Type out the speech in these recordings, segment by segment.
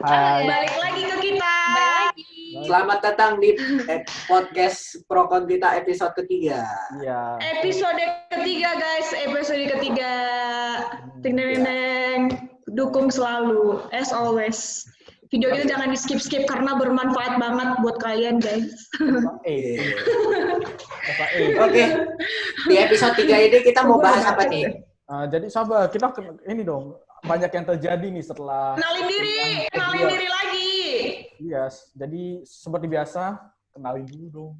Hai. Balik lagi ke kita. Selamat datang di podcast Prokon kita episode ketiga. Iya. Episode ketiga guys, episode ketiga. Ting neng neng. Dukung selalu, as always. Video itu jangan di skip karena bermanfaat banget buat kalian guys. Oke. Di episode 3 ini kita mau bahas apa nih? Jadi sahabat, kita ini dong, banyak yang terjadi nih setelah Kenalin diri lagi. Iya, jadi seperti biasa, kenalin dulu dong.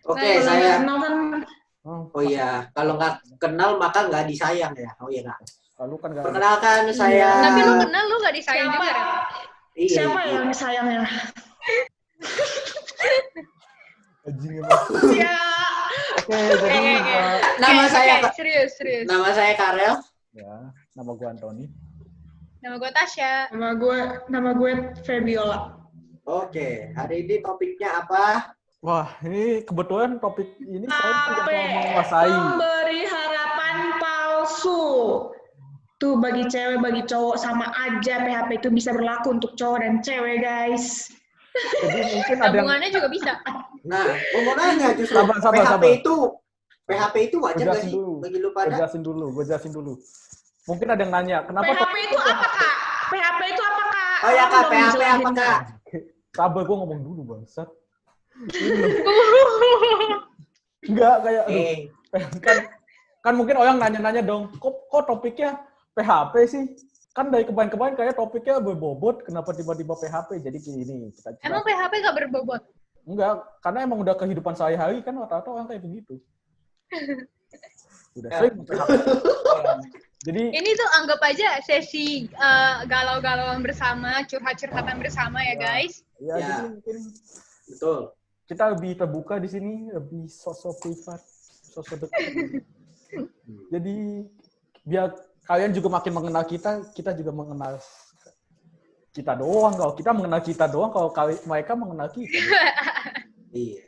Oke, saya. Kenalkan. Oh iya, kalau nggak kenal maka nggak disayang ya. Oh iya nggak. Lalu kan nggak. Perkenalkan saya. Tapi lu kenal, lu nggak disayang juga ya? Iya. Siapa yang sayangnya? Anjing emang. Ya. Oke, jadi Nama saya. Serius. Nama saya Karel. ya, nama gua Antoni. Nama gue Tasya. Nama gue Febiola. Oke, hari ini topiknya apa? Wah, ini kebetulan topik ini saya tidak mau menguasai. Memberi harapan palsu. Tuh bagi cewek, bagi cowok sama aja PHP itu bisa berlaku untuk cowok dan cewek, guys. Jadi mungkin ada yang Tabungannya juga bisa. Nah, mau nanya justru Sabar. PHP itu wajar nggak sih bagi lu pada? Gue jelasin dulu. Mungkin ada yang nanya, kenapa PHP itu apa, Kak? PHP itu apa, Kak? Oh ya Kak, Tolong PHP dijelasin, apa Kak? Sabar, gue ngomong dulu bangsat. Enggak kayak kan mungkin orang nanya-nanya dong, kok topiknya PHP sih? Kan dari kemarin kayak topiknya berbobot, kenapa tiba-tiba PHP? Jadi gini, kita jelas. Emang PHP nggak berbobot? Enggak, karena emang udah kehidupan sehari-hari kan rata-rata orang kayak begitu. Udah sering PHP. Jadi Ini tuh anggap aja sesi galau-galauan bersama, curhat-curhatan bersama ya guys. ya. Jadi mungkin Betul. kita lebih terbuka di sini, lebih sosok privat, sosok dekat. Jadi biar kalian juga makin mengenal kita juga mengenal kita doang. Kalau kita mengenal kita doang, kalau mereka mengenal kita. Iya.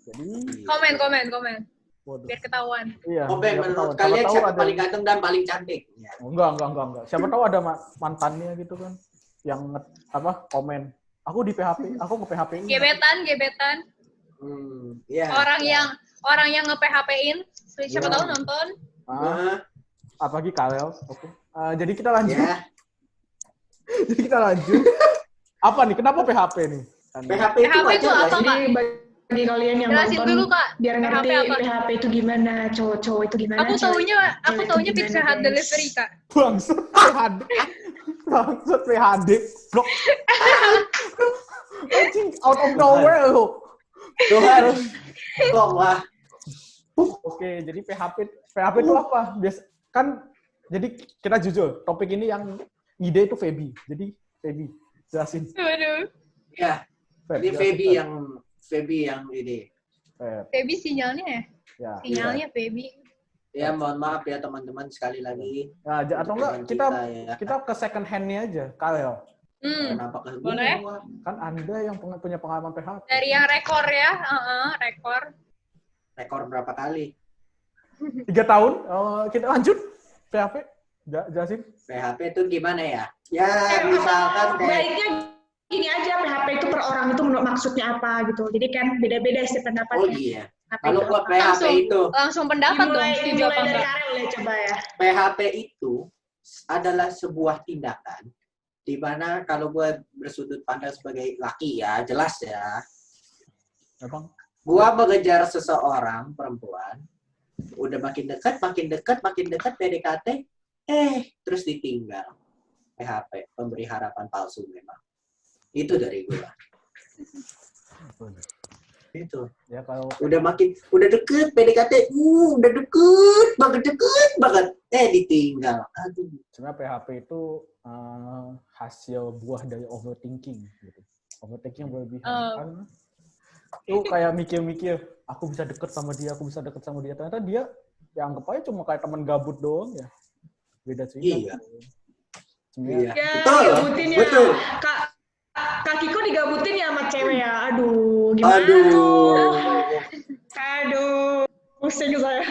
Jadi Komen. waduh. Biar ketahuan. Iya. Oke, menurut kalian siapa paling ganteng dan paling cantik? Ya. Enggak. Siapa tahu ada mantannya gitu kan yang komen. Aku di PHP, aku ke PHP-in. Gebetan. Iya. Orang yang nge-PHP-in, siapa tahu nonton. Apalagi Karel. Oke. Jadi kita lanjut. Ya. Jadi kita lanjut. Apa nih? Kenapa PHP nih? PHP itu PHP itu wajar nggak apa, sih? Kak? Bagi kalian yang Jelasin nonton, dulu, Kak. biar ngerti PHP apa? PHP itu gimana, cowok itu gimana. Aku taunya itu Pizza gimana, Hut guys. delivery, Kak. Bangsat PHD. Blok. Anjing out of nowhere lo. Tuhan. Kok lah. Oke, jadi PHP itu apa? Kan jadi kita jujur, topik ini yang ide itu Feby. Jadi Feby, jelasin. Waduh. Ya. Feb, Ini jelasin, Feby yang ini. Feb. Baby sinyalnya ya? Ya. Sinyalnya baby. Ya, mohon maaf ya teman-teman sekali lagi. Nah, atau enggak kita ke second hand-nya aja, Karel. Kenapa ke Boleh. gua? Kan Anda yang punya pengalaman PHP. Dari yang rekor ya, rekor. Rekor berapa kali? 3 tahun, kita lanjut. PHP, jelasin. PHP itu gimana ya? Ya, misalkan kayak Baiknya gini aja, PHP itu per orang itu menurut maksudnya apa gitu. Jadi kan beda-beda sih pendapatnya. oh iya. Apa Kalau itu buat apa? PHP itu, Langsung pendapat dong, setuju dimulai apa dari enggak? Karel ya, coba ya. PHP itu adalah sebuah tindakan di mana kalau gue bersudut pandang sebagai laki ya, jelas ya. Abang. Gua mengejar seseorang perempuan, udah makin dekat PDKT, terus ditinggal. PHP, pemberi harapan palsu memang. Itu dari gua. Itu. Ya kalau Udah deket PDKT, udah deket banget, ditinggal. Aduh. sebenarnya PHP itu hasil buah dari overthinking gitu. Overthinking berlebihan. Kan itu kayak mikir-mikir, aku bisa deket sama dia. Ternyata dia ya anggap aja cuma kayak teman gabut doang ya. Beda cerita. Iya. Sebenarnya Iya. Ya, Betul. digabutin ya. Betul. Kak Kiko digabutin ya sama cewek ya. Aduh, gimana? Aduh. Pusing saya.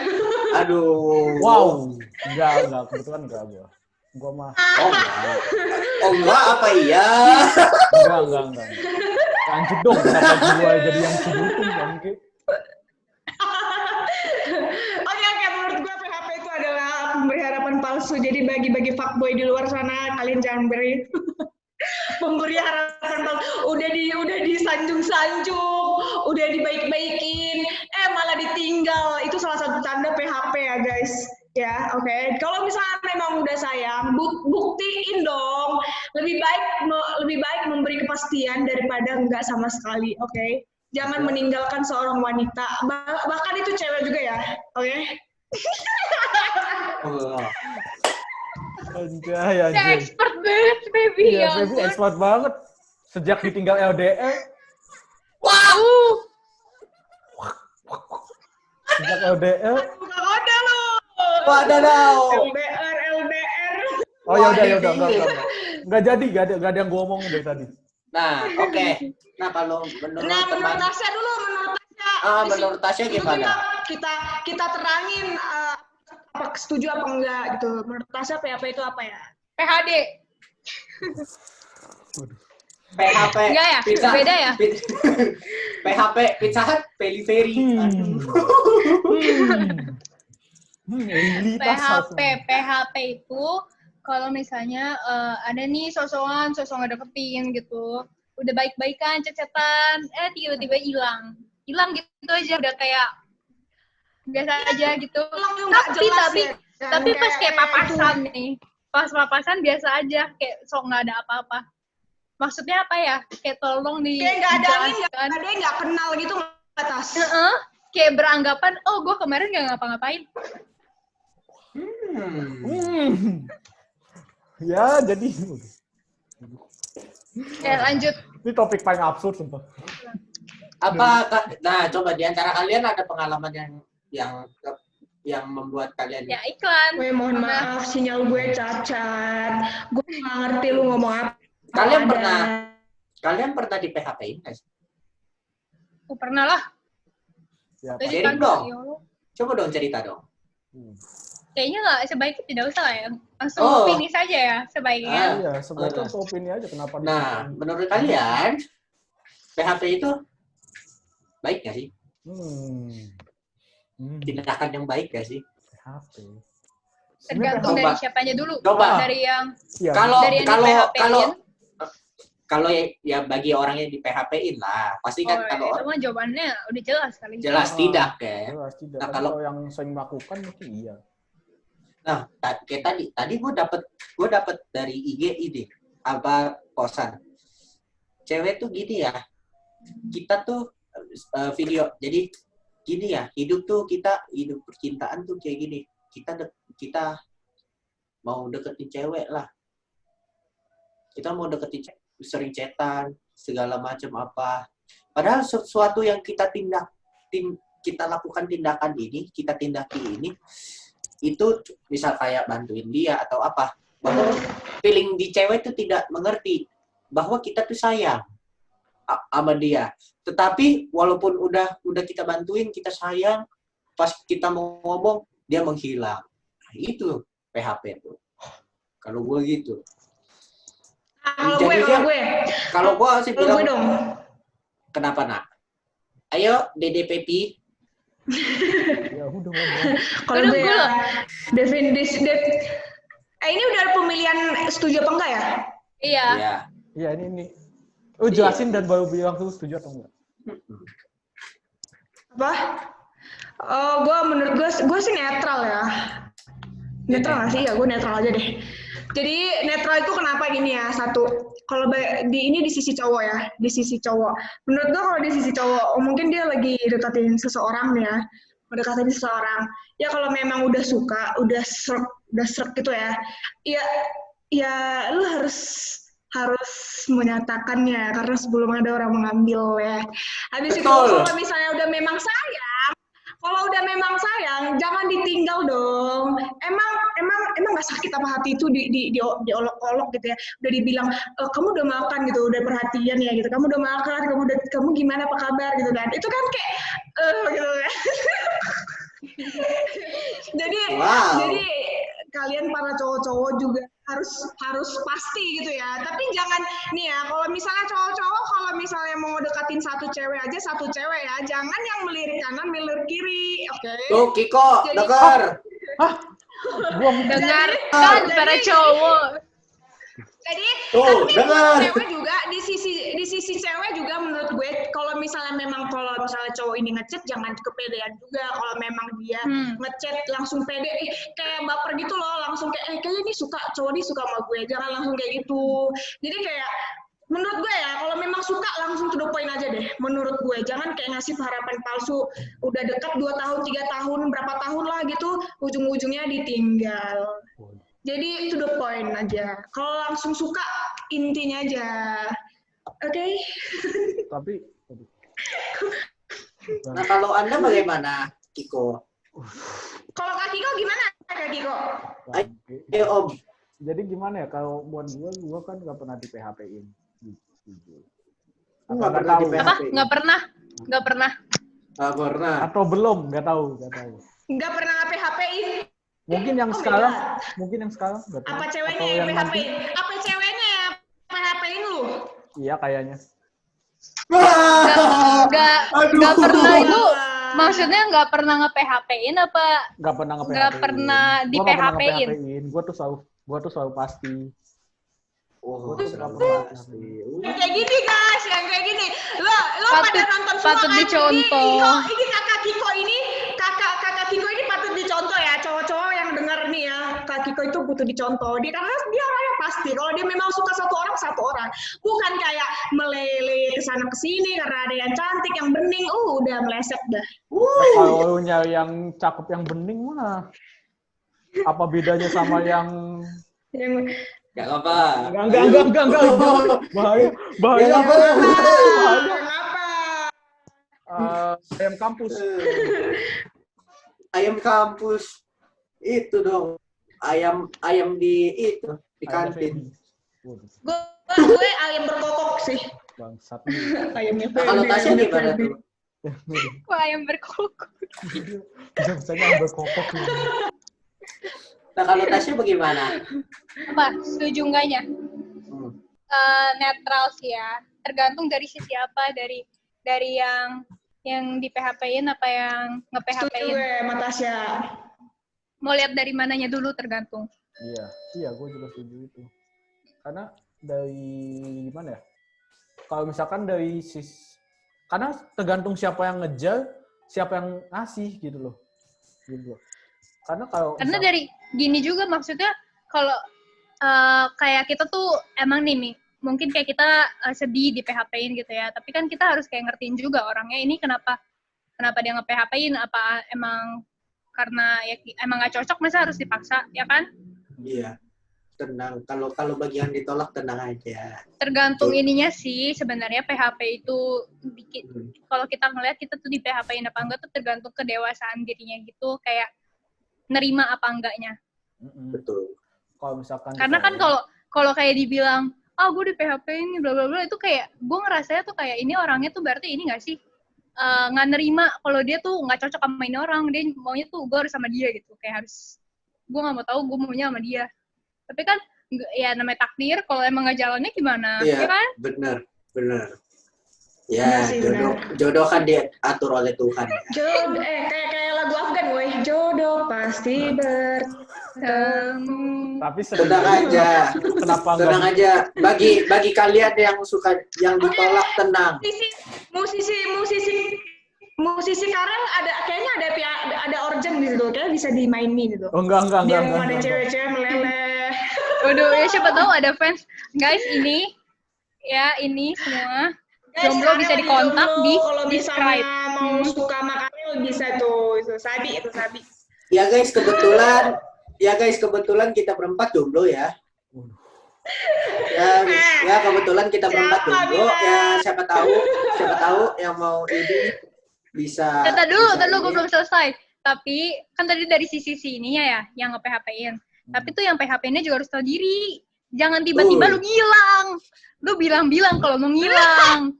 Aduh. wow. Enggak, kebetulan enggak gua. Gua mah Oh enggak. Oh enggak apa iya? enggak. Lanjut dong, kenapa gua jadi yang dukung bangke? Oke, menurut gue PHP itu adalah pemberi harapan palsu. Jadi bagi-bagi fuckboy di luar sana, kalian jangan beri pemberi harapan palsu. Udah disanjung-sanjung, udah dibaik-baikin, malah ditinggal. Itu salah satu tanda PHP ya guys. Ya, oke. Kalau misalnya memang udah sayang, buktiin dong. Lebih baik memberi kepastian daripada enggak sama sekali, oke? Jangan meninggalkan seorang wanita, bahkan itu cewek juga ya, oke? Oh. Anjay. Udah expert banget, baby. Iya, Ya baby ampun. expert banget. Sejak ditinggal LDR, sejak LDR. Bukan kode lo. Wadaw. LDR. Oh ya udah, enggak jadi, enggak ada yang gua omongin dari tadi. Nah, oke. Nah, kalau menurut teman Tasya dulu, menurut Tasya. menurut Tasya gimana? Kita terangin apa setuju apa enggak gitu. Menurut Tasya PHP itu apa ya? PHD. PHP. Enggak ya? Beda ya? PHP Pizza Hut Pelivery. PHP itu kalau misalnya ada nih sosok ngedeketin gitu, udah baik-baikan, cecetan, tiba-tiba hilang gitu aja, udah kayak biasa aja gitu. Tapi pas kayak papasan nih, pas papasan biasa aja, kayak sok nggak ada apa-apa. Maksudnya apa ya? Kayak tolong kayak nggak ada angin, dijelaskan. nggak ada yang nggak kenal gitu atas. Kayak beranggapan, oh gue kemarin nggak ngapa-ngapain. Ya, jadi Ya lanjut. ini topik paling absurd sumpah. Nah, coba di antara kalian ada pengalaman yang membuat kalian Ya iklan. Gue mohon maaf, sinyal gue cacat. Gue nggak ngerti lu ngomong apa. Kalian pernah di PHP-in nggak sih? Oh, pernah lah. Ya, Tadi Sharing kan, dong. ya Allah. Coba dong cerita dong. Kayaknya nggak, sebaiknya tidak usah lah ya. Langsung Oh. opini saja ya, sebaiknya. iya, sebenarnya langsung opini aja kenapa Nah, menurut kalian PHP itu baik nggak sih? Tindakan yang baik nggak sih? PHP. Tergantung Coba. dari siapanya dulu. Coba. Dari yang Iya. Dari yang di PHP-in. Kalau ya bagi orang yang di PHP-in lah, pasti kan kalau itu mah jawabannya udah jelas kali. jelas tidak ya. Jelas tidak. Nah, Tapi kalau- kalau yang sering melakukan mungkin iya. Nah, kayak tadi gue dapet dari IG ini posan. Cewek tuh gini ya, kita tuh video. Jadi gini ya, hidup percintaan tuh kayak gini. Kita mau deketin cewek lah. Kita mau deketin cewek, sering chatan, segala macam apa. Padahal sesuatu yang kita lakukan tindakan ini, kita tindaki ini, itu misal kayak bantuin dia atau apa, bahwa feeling di cewek itu tidak mengerti bahwa kita tuh sayang sama dia. Tetapi walaupun udah kita bantuin, kita sayang, pas kita mau ngomong dia menghilang. Nah, itu PHP tuh. Kalau gue gitu. Kalau gue sih Kalau gue bilang, dong. kenapa nak? Ayo Dede Pepi. Ya udah ngomong. Kalau gue ya, ini udah pemilihan setuju apa enggak ya? Iya. Ya. Iya, ini. Oh, jelasin dan baru bilang tuh setuju atau enggak. Apa? Menurut gue sih netral ya. Netral nggak sih? Ya gue netral aja deh. Jadi netral itu kenapa gini ya? Satu, kalau di sisi cowok ya, di sisi cowok. Menurut gue kalau di sisi cowok, mungkin dia lagi deketin seseorang nih ya, mendekatin seseorang. Ya kalau memang udah suka, udah srek gitu ya. Ya lu harus menyatakannya karena sebelum ada orang mengambil ya. Habis itu kalau misalnya udah memang sayang, jangan ditinggal dong. Emang nggak sakit apa hati itu diolok-olok gitu ya. Udah dibilang kamu udah makan gitu, udah perhatian ya gitu. Kamu udah makan, kamu gimana apa kabar gitu kan. Itu kan kayak gitu ya. jadi kalian para cowok-cowok juga harus pasti gitu ya. Tapi jangan nih ya, kalau misalnya cowok-cowok kalau misalnya mau deketin satu cewek ya, jangan yang melirik kanan, melirik kiri, oke? Tuh Kiko, Jadi- denger. Gua Dengarkan para cowok. Jadi Tuh, tapi dengar. cewek juga di sisi cewek juga menurut gue kalau misalnya cowok ini ngechat jangan kepedean juga. Kalau memang dia ngechat langsung pede kayak baper gitu loh, langsung kayak kayaknya ini cowok ini suka sama gue, jangan langsung kayak gitu. Jadi kayak menurut gue ya, kalau memang suka langsung to the point aja deh. Menurut gue jangan kayak ngasih harapan palsu. Udah dekat 2 tahun, 3 tahun, berapa tahun lah gitu, ujung-ujungnya ditinggal. Jadi to the point aja. Kalau langsung suka intinya aja. Oke? tapi Nah, kalau Anda bagaimana, Kiko? Kalau Kak Kiko gimana Kak Kiko? Ayo Om. jadi gimana ya kalau buat gua kan nggak pernah di PHP-in. Nggak Apa pernah tahu? di PHP. Apa? Nggak pernah. Nggak pernah. Atau belum? Nggak tahu. Nggak pernah nge-PHP-in. Mungkin yang Oh, sekarang, beda. nggak tahu. Apa ceweknya Atau yang nanti. PHP-in? Apa ceweknya yang PHP-in lu? Iya kayaknya. Nggak pernah itu. Maksudnya nggak pernah nge-PHP-in apa? Nggak pernah nge-PHP-in. Nggak pernah Gua nggak pernah di-PHP-in. nge-PHP-in. Gua tuh selalu pasti. Oh, Gua selalu pernah. pasti. Yang kayak gini guys, yang kayak gini. Lo Patut- pada nonton semua patut kan? dicontoh. Ini kakak Kiko ini, kakak Kiko ini patut dicontoh ya. Cowok-cowok yang denger nih ya, Kak Kiko itu butuh dicontoh. Karena dia orangnya pasti. Kalau dia memang suka satu orang. Bukan kayak melele kesana kesini karena ada yang cantik, yang bening. Udah meleset dah. Kalau nyari yang cakep yang bening mah apa bedanya sama yang Yang Gak apa. enggak. Bahaya. kenapa? Ayam kampus. Ayam kampus. Itu dong. Ayam di itu di kantin. Gue ayam berkokok sih. Bangsat. Ayamnya Nah, kalau Tasya gimana tuh? Wah, yang berkokok. Biasanya berkokok. Nah, kalau Tasya bagaimana? Apa? Setuju enggaknya? Hmm. Netral sih ya. Tergantung dari sisi apa, dari yang di PHP-in apa yang Setuju nge-PHP-in. gue sama Tasya. Mau lihat dari mananya dulu tergantung. Iya, gue juga setuju itu. Karena dari gimana ya? Kalau misalkan dari karena tergantung siapa yang ngejar, siapa yang ngasih gitu loh. Karena Karena dari gini juga maksudnya kalau kayak kita tuh emang nih mungkin kayak kita sedih di PHP-in gitu ya, tapi kan kita harus kayak ngertiin juga orangnya ini kenapa dia nge-PHP-in, apa emang karena ya emang nggak cocok masa harus dipaksa, ya kan? Iya. Tenang. Kalau bagian ditolak tenang aja. Tergantung ininya sih sebenarnya PHP itu kalau kita ngeliat kita tuh di PHP-in apa enggak tuh tergantung kedewasaan dirinya gitu, kayak nerima apa enggaknya. Betul. Kalau misalkan Karena kan kalau kayak dibilang gue di PHP ini bla bla bla itu kayak gue ngerasanya tuh kayak ini orangnya tuh berarti ini nggak sih nggak nerima kalau dia tuh nggak cocok sama ini orang, dia maunya tuh gue harus sama dia gitu, kayak harus gue nggak mau tahu gue maunya sama dia. Tapi kan ya namanya takdir, kalau emang nggak jalannya gimana, ya kan? Benar. Ya, jodoh kan diatur oleh Tuhan. Jodoh, kayak lagu Afgan, woi. Jodoh pasti bertemu. tapi Tenang aja. Kenapa Tenang aja. Bagi kalian yang suka yang ditolak tenang. Musisi sekarang kayaknya ada organ gitu, kayak bisa dimainin gitu. Oh, enggak. Dia mau ada cewek-cewek meleleh. Waduh, ya siapa tahu ada fans. Guys, ini semua jomblo bisa dikontak di kalau describe. misalnya mau suka makannya bisa tuh, itu Sabi. Ya guys, kebetulan kita berempat jomblo ya. Ya kebetulan kita berempat jomblo. Ya siapa tahu yang mau ini bisa. Tadi dulu gue belum selesai. Tapi kan tadi dari sisi ininya ya yang nge-PHP-in. Tapi tuh yang PHP-nya juga harus tahu diri. Jangan tiba-tiba lu ngilang. Lu bilang kalau mau ngilang.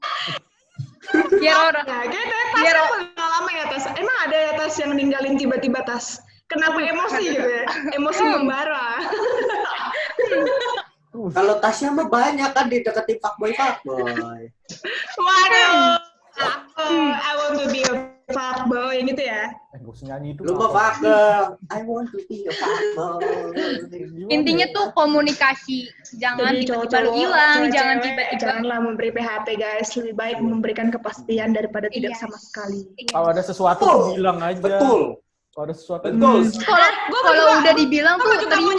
Biar orang. Ya, biar lama ya Tas. Emang ada ya Tas yang ninggalin tiba-tiba Tas? Kenapa emosi gitu ya? Emosi membara. Kalau Tasya mah banyak kan dideketin fuckboy. Waduh. I want to be a fuckboy gitu ya. Gak usah nyanyi itu. Lu mah fucker. I want to be a fuckboy. Intinya tuh komunikasi, jangan Jadi tiba-tiba lu hilang, cewek-cewek, jangan tiba-tiba. janganlah memberi PHP guys. Lebih baik memberikan kepastian daripada tidak Iya. sama sekali. Kalau ada sesuatu tuh bilang aja. Betul. Kalau ada sesuatu Betul. Kalau udah dibilang tuh terima.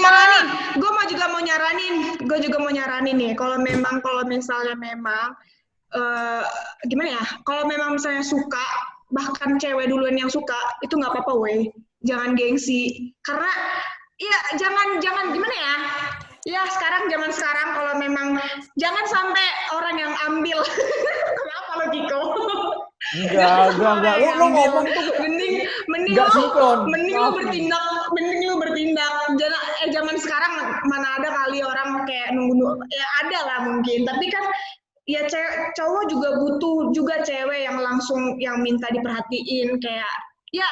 Gue juga mau nyaranin nih. Kalau misalnya memang gimana ya? Kalau memang misalnya suka, bahkan cewek duluan yang suka, itu nggak apa-apa, weh. Jangan gengsi. Karena ya jangan gimana ya? Ya zaman sekarang kalau memang jangan sampai orang yang ambil. Kenapa lo Kiko? Enggak. Lu ngomong tuh mending nggak sinkron. mending lu bertindak. Zaman sekarang mana ada kali orang kayak nunggu ya ada lah mungkin, tapi kan ya cowok juga butuh juga cewek yang langsung yang minta diperhatiin kayak ya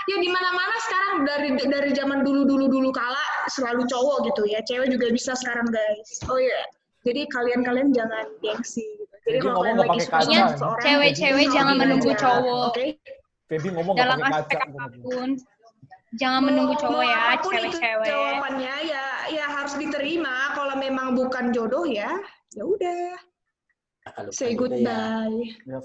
di mana-mana sekarang dari zaman dulu kala selalu cowok gitu ya, cewek juga bisa sekarang guys. Oh iya. Jadi kalian jangan gengsi gitu. Jadi Jadi kalau ngomong kalian nggak lagi pakai suka kaca, sama ya? seseorang, Cewek-cewek jangan menunggu aja, cowok. Oke? Feby ngomong nggak Dalam pakai aspek kaca. apapun, jangan menunggu cowok ya, apapun itu cewek-cewek. jawabannya ya harus diterima. Kalau memang bukan jodoh ya udah. Kalau Say gitu goodbye. Ya,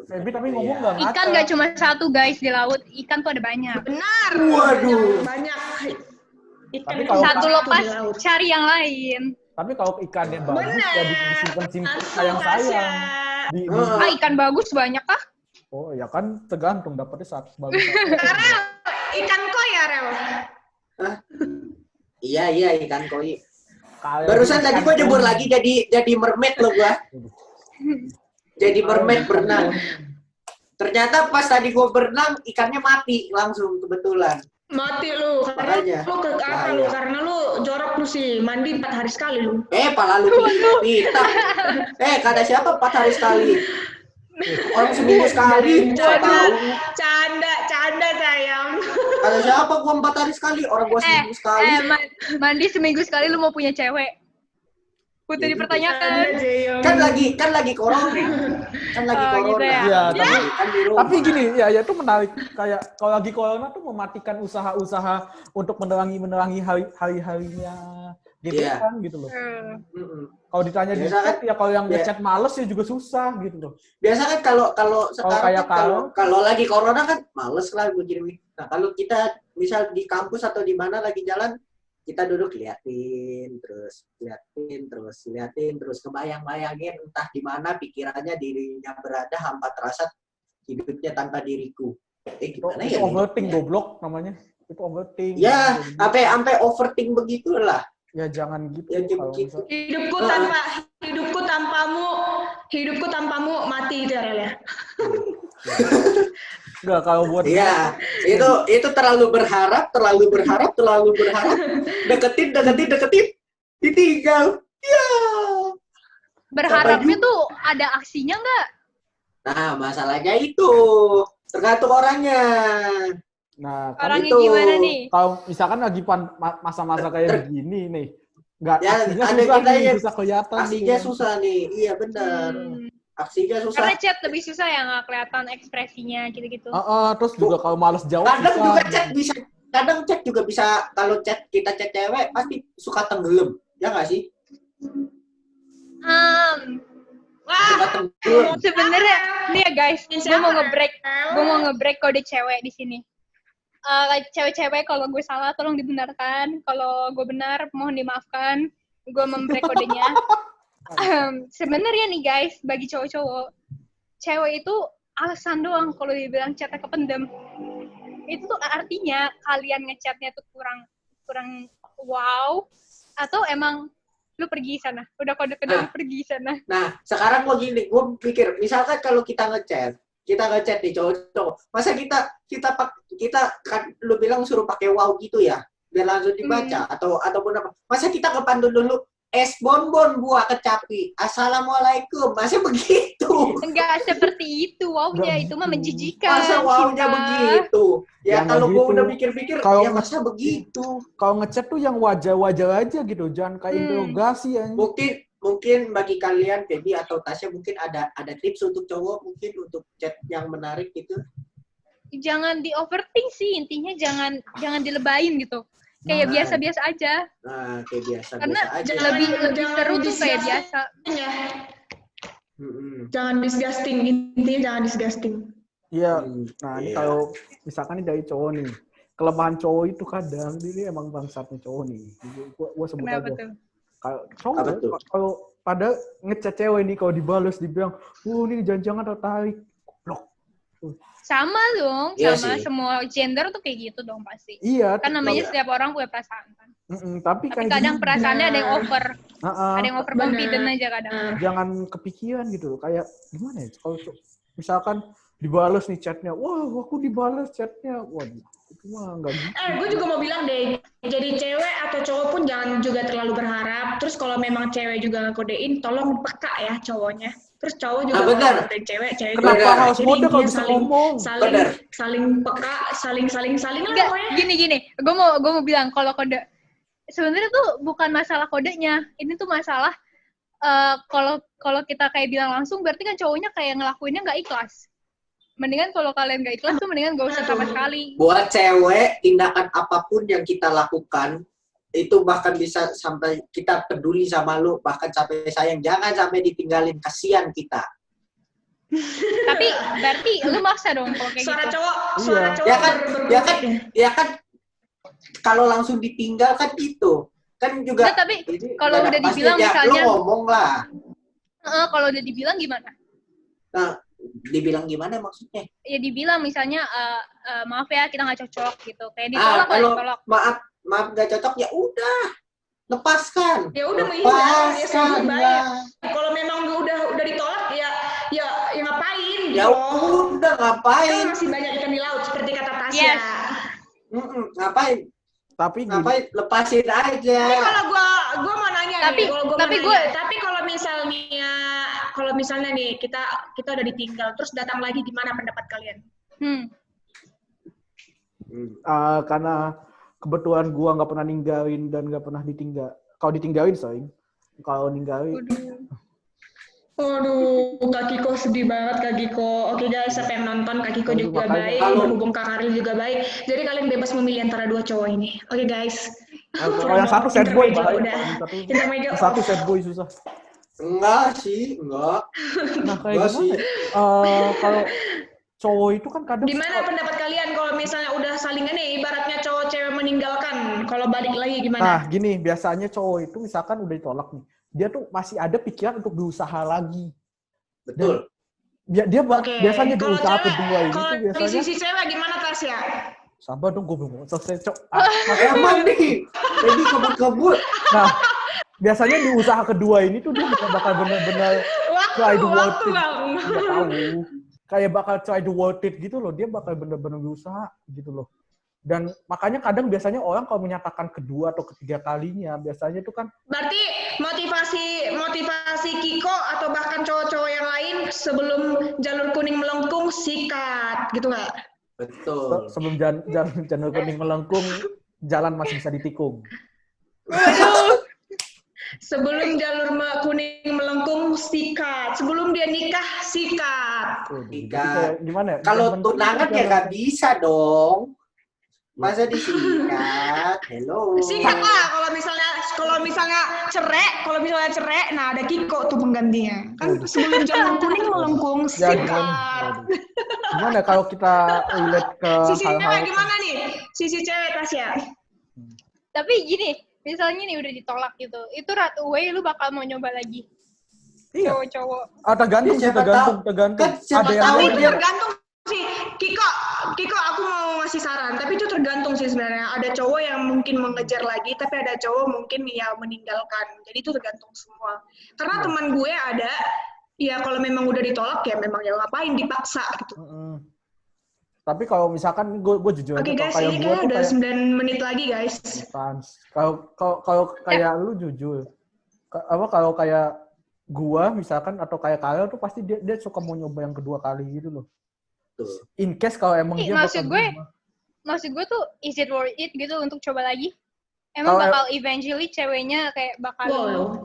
Feby tapi ngomong nggak ngaca. Ikan nggak cuma satu guys di laut, ikan tuh ada banyak. Benar. Waduh. Banyak. Ikan Tapi itu kalau Satu di lepas, laut. cari yang lain. Tapi kalau ikannya bagus Benar. ya disimpan Langsung, sayang. Tasya. Ikan bagus banyak kah? Oh ya kan tergantung dapetnya saat bagus. Rel, ikan koi ya Rel. Iya ikan koi. Kayak Barusan tadi ikan gua jebur koi. lagi jadi mermaid loh gua. Jadi mermaid berenang. Ternyata pas tadi gua berenang ikannya mati langsung kebetulan. Mati lu. Makanya. Lu ke apa lu? Karena lu jorok lu sih. Mandi 4 hari sekali lu. Pala lu pita. Kata siapa 4 hari sekali? Orang seminggu sekali. Gua tahu. Canda sayang. Kata siapa gua 4 hari sekali? Orang gua seminggu sekali. Mandi seminggu sekali lu mau punya cewek? Butuh Ya, dipertanyakan. Kan lagi corona. Kan lagi Oh, corona. gitu ya. Iya, Kan di rumah. tapi gini, ya itu menarik. Kayak kalau lagi corona tuh mematikan usaha-usaha untuk menerangi hari-harinya gebetan gitu loh. Mm-mm. Kalau ditanya di Biasa chat, ya kalau yang ya. ngechat males ya juga susah gitu loh. Biasa kan kalau sekarang kayak kan, kalau lagi corona kan males lah gue kirim. Nah kalau kita misal di kampus atau di mana lagi jalan, kita duduk liatin terus kebayang-bayangin entah di mana pikirannya dirinya berada, hampa terasa hidupnya tanpa diriku. Gimana Itu ya? overthink goblok namanya. Itu overthink. Ya, sampai overthink begitulah. Ya jangan gitu. Ya, kalau begitu. misal- Hidupku tanpamu mati itu ya Rel ya. Enggak, kalau buat Iya, itu terlalu berharap, deketin, ditinggal. Ya. Berharapnya tuh ada aksinya nggak? Nah, masalahnya itu tergantung orangnya. Nah, kan Orangnya itu. gimana nih? kalau misalkan lagi masa-masa kayak begini nih, nggak Ya, aslinya ada susah kita nih, ya, susah kelihatan. Aksinya nih. susah nih, iya benar. Aksinya susah. Karena chat lebih susah ya nggak kelihatan ekspresinya gitu-gitu. Terus juga kalau males jawab Kadang chat juga bisa kalau kita chat cewek pasti suka tenggelam, ya nggak sih? Suka tenggelam. Sebenarnya nih ya guys, gue mau nge-break kode cewek di sini. Cewek-cewek kalau gue salah tolong dibenarkan, kalau gue benar mohon dimaafkan. Gue membreak kodenya. Sebenarnya nih guys, bagi cowok-cowok, cewek itu alasan doang kalau dibilang chatnya kependem. Itu tuh artinya kalian ngechatnya tuh kurang wow, atau emang lu pergi sana, udah kode-kode pergi sana. Nah, sekarang gue gini, gue pikir, misalkan kalau kita ngechat nih cowok-cowok, masa kita kan lu bilang suruh pakai wow gitu ya, biar langsung dibaca ataupun apa? Masa kita ke pantun dulu, es bonbon gua kecapi. Assalamualaikum. Masa begitu? Enggak seperti itu wownya, Enggak itu mah gitu. menjijikan. Masa wownya Cinta. begitu? Ya Ya, kalau nggak gua gitu. udah pikir-pikir, Kalau ya masa begitu? Kalau ngechat tuh yang wajar-wajar aja gitu, jangan kayak interogasi ya. Mungkin bagi kalian Feby atau Tasya mungkin ada tips untuk cowok mungkin untuk chat yang menarik gitu. Jangan di overthink sih, intinya jangan dilebayin gitu. Kayak Nah. biasa-biasa aja. Nah, kayak biasa Karena aja. lebih jangan seru tuh kayak disgusting biasa. ya. Mm-mm. Jangan disgusting, intinya jangan disgusting. Iya. Nah, ini Iya. kalau misalkan ini dari cowok nih, kelemahan cowok itu kadang ini emang bangsatnya cowok nih. Gua sebut Kenapa aja. tuh? Kalau Apa cowok, tuh? kalau pada ngechat cewek nih, kalau dibales dibilang, ini jangan-jangan tertarik. Goblok. Sama dong, Iya sama sih. semua gender tuh kayak gitu dong pasti. Iya. Kan namanya Iya. setiap orang punya perasaan kan. Tapi Tapi kayak kadang gini, perasaannya ada yang over. Ada yang over Benar. confident aja kadang. jangan kepikiran gitu. Kayak gimana ya? Kalau misalkan dibales nih chatnya, wah aku dibales chatnya, waduh itu mah nggak gitu. Gue juga mau bilang deh, jadi cewek atau cowok pun jangan juga terlalu berharap. Terus kalau memang cewek juga ngekodein, tolong peka ya cowoknya. Terus cowok juga benar. kalau ngekodein cewek juga. Kenapa Benar. harus Jadi mode kalau intinya bisa ngomong? Benar. saling peka, saling lah Enggak, pokoknya. gini. Gue mau bilang kalau kode sebenarnya tuh bukan masalah kodenya. Ini tuh masalah kalau kita kayak bilang langsung berarti kan cowoknya kayak ngelakuinnya nggak ikhlas. Mendingan kalau kalian nggak ikhlas tuh mendingan gak usah sama sekali. Buat cewek, tindakan apapun yang kita lakukan itu bahkan bisa sampai kita peduli sama lu, bahkan sampai sayang. Jangan sampai ditinggalin, kasihan kita. Tapi berarti lu maksa dong kalau kayak Suara gitu. cowok, Iya. suara cowok. Ya kan kalau langsung ditinggal kan itu. Kan juga Nggak, tapi ini kalau nggak ada udah dibilang pastinya. misalnya- Lu ngomong lah. Kalau udah dibilang gimana? Nah, dibilang gimana maksudnya? Ya dibilang misalnya maaf ya kita nggak cocok gitu. Kayak ditolak lah, Kalau ditolak. maaf gak cocok ya udah. Lepaskan. Ya udah menghindar, ya sama Lepaskan baik. lah. Kalau memang udah ditolak ya ngapain Ya gitu. udah Kan ngapain? masih banyak ikan di laut seperti kata Tasya. Yes. Ngapain? Tapi gini, Ngapain? Lepasin aja. Tapi kalau gua mau nanya Tapi- nih, kalau gua tapi mau gua- nanya, tapi kalau misalnya nih kita udah ditinggal terus datang lagi, gimana pendapat kalian? karena kebetulan gua nggak pernah ninggalin dan nggak pernah ditinggal. Kalau ditinggalin, kalau ninggalin, Waduh, Kak Kiko sedih banget Kak Kiko. Oke guys, siapa yang nonton, Kak Kiko Aduh, juga makanya. baik, berhubung Kak Karil juga baik. Jadi kalian bebas memilih antara dua cowok ini. Oke guys. kalau yang satu sad boy Intermezzo bahaya. udah. Intermezzo Yang satu off. sad boy susah. Enggak sih, enggak. Nah kayak Enggak gimana? sih. Kalau cowok itu kan kadang Gimana pendapat kalian kalau misalnya udah saling nih, ibaratnya cowok cewek meninggalkan, kalau balik lagi gimana? Nah, gini, biasanya cowok itu misalkan udah ditolak nih, dia tuh masih ada pikiran untuk berusaha lagi. Betul. Dia Oke, biasanya di kalau usaha cewek- kedua ini Kalau tuh di biasanya sisi cewek gimana Tasya? sabar dong, gue belum selesai, Cok. Emang nih, jadi kebut-kebut. Nah, biasanya di usaha kedua ini tuh dia bakal benar-benar try the worth it. Bang. Nggak tahu. Kayak bakal try the worth it gitu loh. Dia bakal benar-benar berusaha gitu loh. Dan makanya kadang biasanya orang kalau menyatakan kedua atau ketiga kalinya, biasanya itu kan Berarti motivasi Kiko atau bahkan cowok-cowok yang lain sebelum jalur kuning melengkung sikat gitu nggak? Betul. sebelum janur kuning melengkung, jalan masih bisa ditikung. Sebelum jalur kuning melengkung sikat, sebelum dia nikah sikat. Jadi Sikat. kayak gimana ya? Kalau Yang penting tunangan ya jangan- nggak bisa dong. Masa disikat? Hello. Sikat lah kalau misalnya cerai, nah ada Kiko tuh penggantinya. Kan sebelum jalur kuning melengkung Jangan. sikat. Gimana kalau kita relate ke Sisi cewek hal-hal gimana nih? Sisi cewek Tasya. Tapi gini, misalnya nih udah ditolak gitu, itu right away lu bakal mau nyoba lagi. Iya. Cowok-cowok. Tergantung Ya, sih, siapa tergantung. Kan siapa Ada yang tahu Tapi mau itu dia- tergantung sih. Kiko aku mau ngasih saran, tapi itu tergantung sih sebenarnya. Ada cowok yang mungkin mengejar lagi, tapi ada cowok mungkin ya meninggalkan. Jadi itu tergantung semua. Karena teman gue ada, ya kalau memang udah ditolak ya memang ya ngapain dipaksa gitu. Tapi kalau misalkan gue jujur Oke aja, guys, kalau ini kayak gue kayak tuh udah kayak 9 menit lagi guys. Kalau kayak lu jujur, kalau kayak gua misalkan atau kayak kalian tuh pasti dia suka mau nyoba yang kedua kali gitu loh. Tuh. In case kalau emang dia Maksud gue tuh is it worth it gitu untuk coba lagi? Emang Kalau bakal eventually ceweknya kayak bakal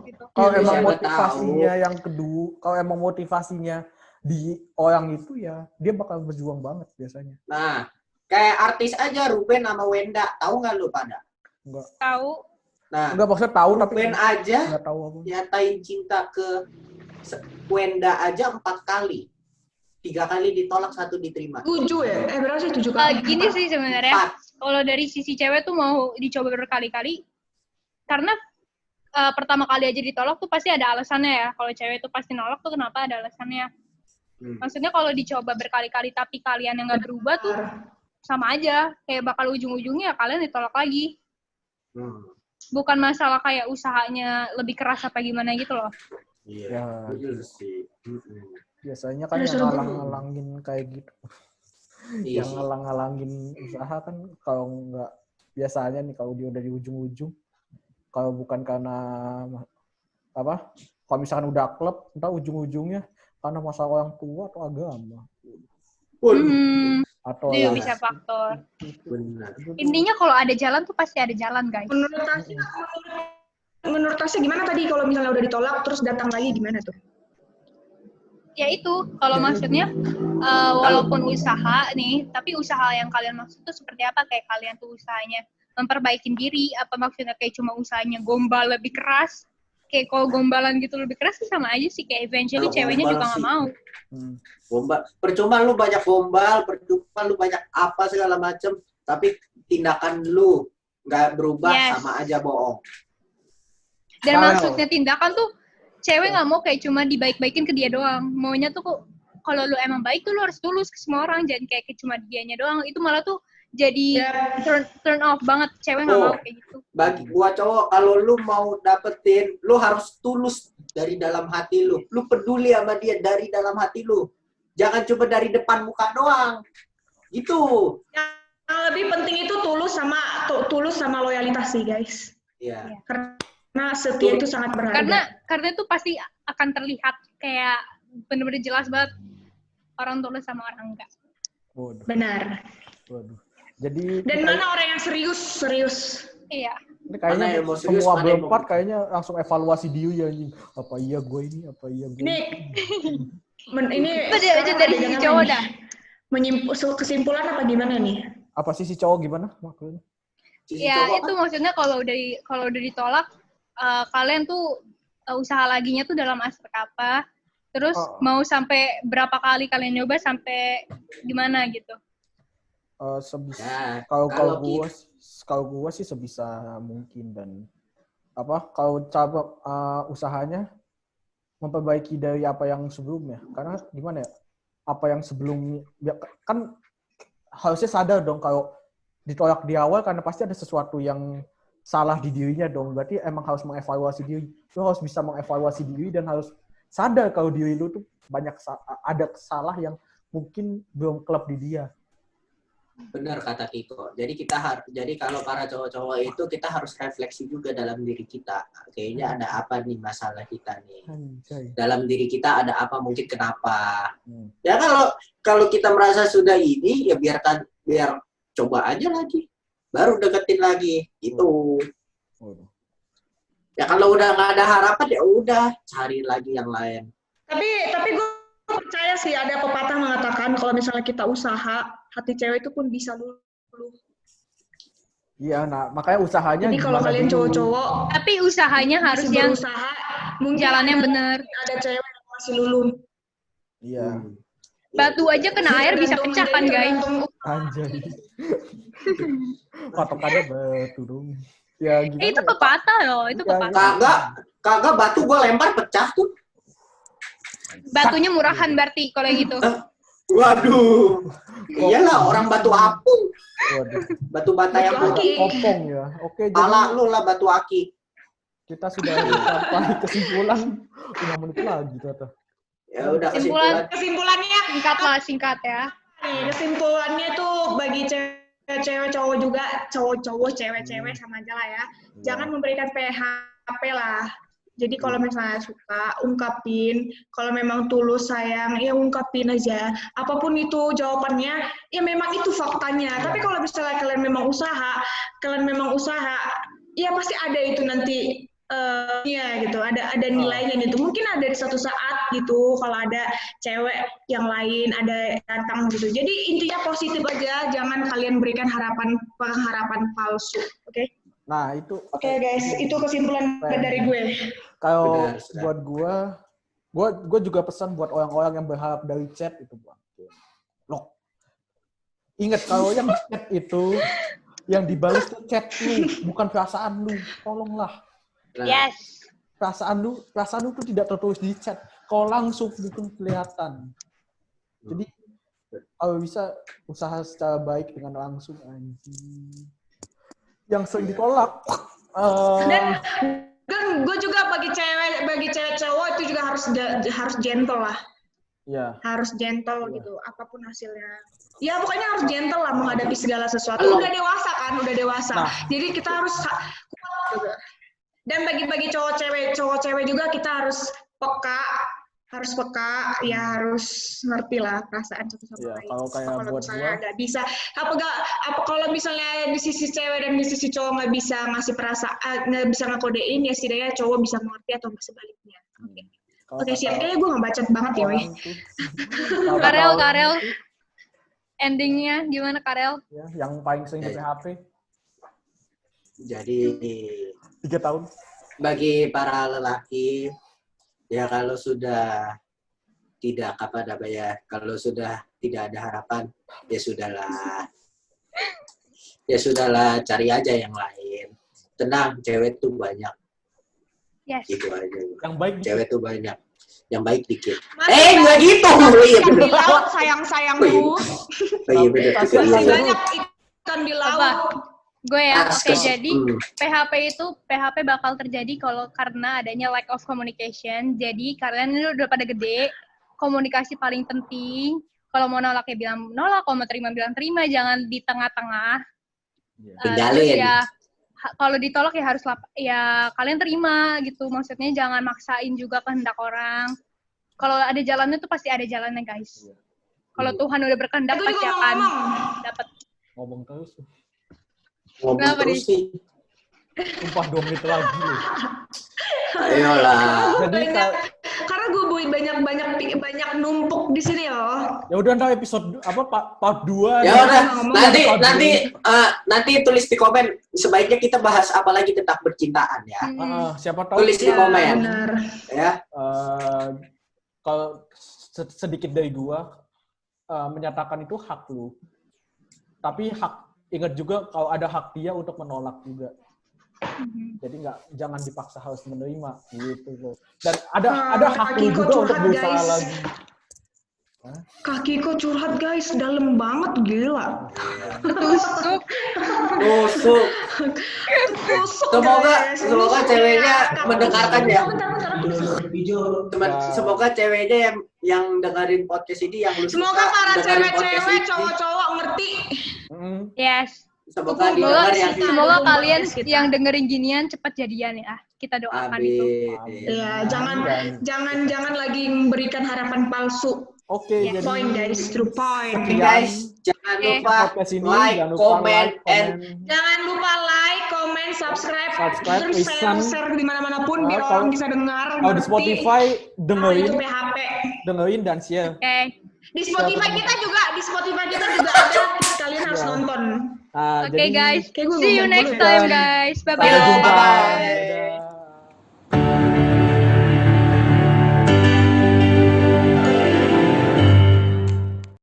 gitu. Kalau Ya, emang siapa motivasinya tahu. yang kedua, kalau emang motivasinya di orang itu ya dia bakal berjuang banget biasanya. Nah, kayak artis aja Ruben sama Wenda, tahu nggak lu pada? Enggak. Tahu. Nah, Enggak maksudnya tahu tapi Ruben aja enggak tahu apa. nyatain cinta ke Wenda aja 4 kali. 3 kali ditolak, 1 diterima. 7 ya? Berapa sih 7 kali? Gini sih sebenarnya, 4. kalau dari sisi cewek tuh mau dicoba berkali-kali, karena pertama kali aja ditolak tuh pasti ada alasannya ya. Kalau cewek tuh pasti nolak tuh kenapa ada alasannya. Maksudnya kalau dicoba berkali-kali tapi kalian yang nggak berubah tuh sama aja. Kayak bakal ujung-ujungnya kalian ditolak lagi. Bukan masalah kayak usahanya lebih keras apa gimana gitu loh. Iya. Ya, Sih. biasanya kan yang ngalang-ngalangin kayak gitu. Iya. Yang ngalang-ngalangin usaha kan kalau nggak biasanya nih kalau dia udah di ujung-ujung, kalau bukan karena apa, kalau misalkan udah klub, entah ujung-ujungnya karena masalah orang tua atau agama. Atau Itu ya, bisa faktor. Benar. Intinya kalau ada jalan tuh pasti ada jalan, guys. Menurut Tasya gimana tadi kalau misalnya udah ditolak terus datang lagi gimana tuh? Ya itu, kalau maksudnya walaupun usaha nih, tapi usaha yang kalian maksud tuh seperti apa? Kayak kalian tuh usahanya memperbaikin diri, apa maksudnya kayak cuma usahanya gombal lebih keras? Kayak kalau gombalan gitu lebih keras sih sama aja sih, kayak eventually Kalau ceweknya gombal juga nggak sih. mau. Gombal. Percuma lu banyak gombal, percuma lu banyak apa segala macem, tapi tindakan lu nggak berubah, sama aja bohong. Dan maksudnya tindakan tuh cewek nggak mau kayak cuma dibaik-baikin ke dia doang. Maunya tuh kok kalau lu emang baik tuh lu harus tulus ke semua orang, jangan kayak cuma dianya doang. Itu malah tuh jadi turn off banget. Cewek nggak mau kayak gitu. Bagi gua cowok, kalau lu mau dapetin, lu harus tulus dari dalam hati lu. Lu peduli sama dia dari dalam hati lu. Jangan cuma dari depan muka doang. Gitu. Yang lebih penting itu tulus sama loyalitas sih, guys. Iya. Karena setia itu sangat berharga. Karena itu pasti akan terlihat kayak bener-bener jelas banget orang tulus sama orang enggak. Waduh. Benar. Waduh. Jadi dan mana orang yang serius? Iya. Ini kayaknya semua berempat kayaknya langsung evaluasi diri ya anjing. Apa iya gue ini? Apa iya gue? Ini aja dari sisi cowok dah. Kesimpulan apa gimana nih? Apa sisi cowok gimana maksudnya? Ya itu maksudnya kalau udah ditolak, kalian tuh usaha laginya tuh dalam aspek apa? Terus mau sampai berapa kali kalian nyoba sampai gimana gitu? Kalau gue sih sebisa mungkin, dan kalau cabang usahanya memperbaiki dari apa yang sebelumnya, karena gimana ya, apa yang sebelumnya ya, kan harusnya sadar dong kalau ditolak di awal karena pasti ada sesuatu yang salah di dirinya dong, berarti emang harus mengevaluasi diri, lu harus bisa mengevaluasi diri dan harus sadar kalau diri lu tuh banyak ada salah yang mungkin belum klop di dia. Benar kata Kiko. Jadi kalau para cowok-cowok itu kita harus refleksi juga dalam diri kita. Kayaknya ada apa nih masalah kita nih. Dalam diri kita ada apa, mungkin kenapa. Ya kalau kita merasa sudah ini ya biar coba aja lagi. Baru deketin lagi. Itu. Ya kalau udah nggak ada harapan ya udah cari lagi yang lain. Tapi gue percaya sih ada pepatah mengatakan kalau misalnya kita usaha, hati cewek itu pun bisa luluh. Iya, nah makanya usahanya. Jadi kalau kalian cowok-cowok, tapi usahanya harus yang berusaha, mungkin jalannya benar. Ada cewek yang masih luluh. Iya. Batu aja kena air bisa pecah kan, guys? Anjay. Patokannya batu dong. Ya, itu pepatah loh, itu pepatah. Kagak batu gue lempar pecah tuh. Batunya murahan berarti kalau gitu. Waduh. Iyalah orang batu apung. Waduh. Batu bata yang kopong ya. Oke, jadi lu lah batu aki. Kita sudah sampai kesimpulan 5 menit lagi ternyata. Ya udah kesimpulannya singkat ya. Kesimpulannya tuh bagi cewek cowok juga, cowok cewek sama aja lah ya. Jangan memberikan PHP lah. Jadi kalau misalnya suka, ungkapin. Kalau memang tulus sayang, ya ungkapin aja. Apapun itu jawabannya, ya memang itu faktanya. Tapi kalau misalnya kalian memang usaha, ya pasti ada itu nanti ya gitu. Ada nilainya gitu. Mungkin ada di suatu saat gitu kalau ada cewek yang lain ada datang gitu. Jadi intinya positif aja, jangan kalian berikan harapan palsu. Oke? Nah, itu Oke guys, itu kesimpulan dari gue. kalau Benar, sudah. buat gue juga pesan buat orang-orang yang berharap dari chat itu, Bang. Loh. Ingat kalau yang chat itu yang dibalas tuh chat lu, bukan perasaan lu. Tolonglah. Nah, Yes. Perasaan lu tuh tidak tertulis di chat. Kalau langsung mungkin kelihatan. Jadi kalau bisa usaha secara baik dengan langsung anjing. Yang sering ditolak. Dan gue juga bagi cewek cowok itu juga harus gentle lah. Ya. Harus gentle gitu, apapun hasilnya. Ya pokoknya harus gentle lah menghadapi segala sesuatu. Udah dewasa kan, Nah. Jadi kita harus kuat juga. Dan bagi cowok cewek juga kita harus peka, ya harus ngerti lah perasaan satu sama Iya, lain. kalau kayak buat misalnya gua, nggak bisa, kalau misalnya di sisi cewek dan di sisi cowok nggak bisa ngasih perasaan, nggak bisa ngakodein, ya setidaknya cowok bisa mengerti atau sebaliknya. Oke, siap. Gue nggak bacot banget ya, weh. Karel. Endingnya gimana, Karel? Ya, yang paling sering di PHP jadi 3 tahun. bagi para lelaki, ya kalau sudah tidak kalau sudah tidak ada harapan, ya sudahlah, cari aja yang lain. Tenang, cewek tuh banyak. Yes. Gitu aja. Yang baik Cewek tuh banyak. Yang baik dikit. Masih Nggak gitu. Iya ikan bener. di laut, sayang terus. Iya bener. Kasihan Masih Masih banyak ikan di laut. Gue ya, oke, Askes. jadi PHP bakal terjadi karena adanya lack of communication. Jadi kalian ini udah pada gede, komunikasi paling penting. Kalau mau nolak ya bilang nolak, kalau mau terima bilang terima, jangan di tengah-tengah. Tinggalin. Terus ya kalau ditolak ya harus ya kalian terima gitu. Maksudnya jangan maksain juga kehendak orang. Kalau ada jalannya tuh pasti ada jalannya, guys. Kalau Tuhan udah berkehendak Itu pasti juga akan ngomong. dapat. ngomong terus. Ngomong Kenapa, terus nih. Sumpah 2 menit lagi loh. Ayolah. Jadi Karena gue banyak numpuk di sini loh. ya udah ntar episode part 2. Ya udah, ngomong. nanti tulis di komen. Sebaiknya kita bahas apa lagi tentang percintaan ya. Siapa tahu Tulis di komen. Benar. Ya. Kalau sedikit dari gua menyatakan itu hak lu. Tapi ingat juga kalau ada hak dia untuk menolak juga. Jadi jangan dipaksa harus menerima gitu loh. Dan ada hak lu juga untuk berusaha guys. lagi. Kaki kok curhat guys, dalam banget, gila. Tusuk. Tusuk. Semoga ceweknya mendengarkan ya. Semoga ceweknya yang dengerin podcast ini yang lu suka. Semoga para dengerin podcast cewek-cewek, ini. cowok-cowok ngerti. Yes. Semoga didengar yang Semoga kalian kita. yang dengerin ginian cepat jadian ya. Kita doakan itu. Ya, jangan lagi memberikan harapan palsu. Oke, jadi Point guys, true point. Oke guys, jangan lupa podcast ini like, jangan lupa comment, and Jangan lupa like, comment, subscribe, Subscribe, terus listen. share di mana-mana pun biar Kalau- orang bisa dengar. kalau di ngerti. Spotify Itu PHP. dengerin dan share. Oke. Di Spotify kita juga ada. Kalian harus nonton. Nah, Oke jadi guys. Kayak gue See you ngomong next dulu ya. time guys. Bye sampai jumpa. bye. Bye-bye. Dadah.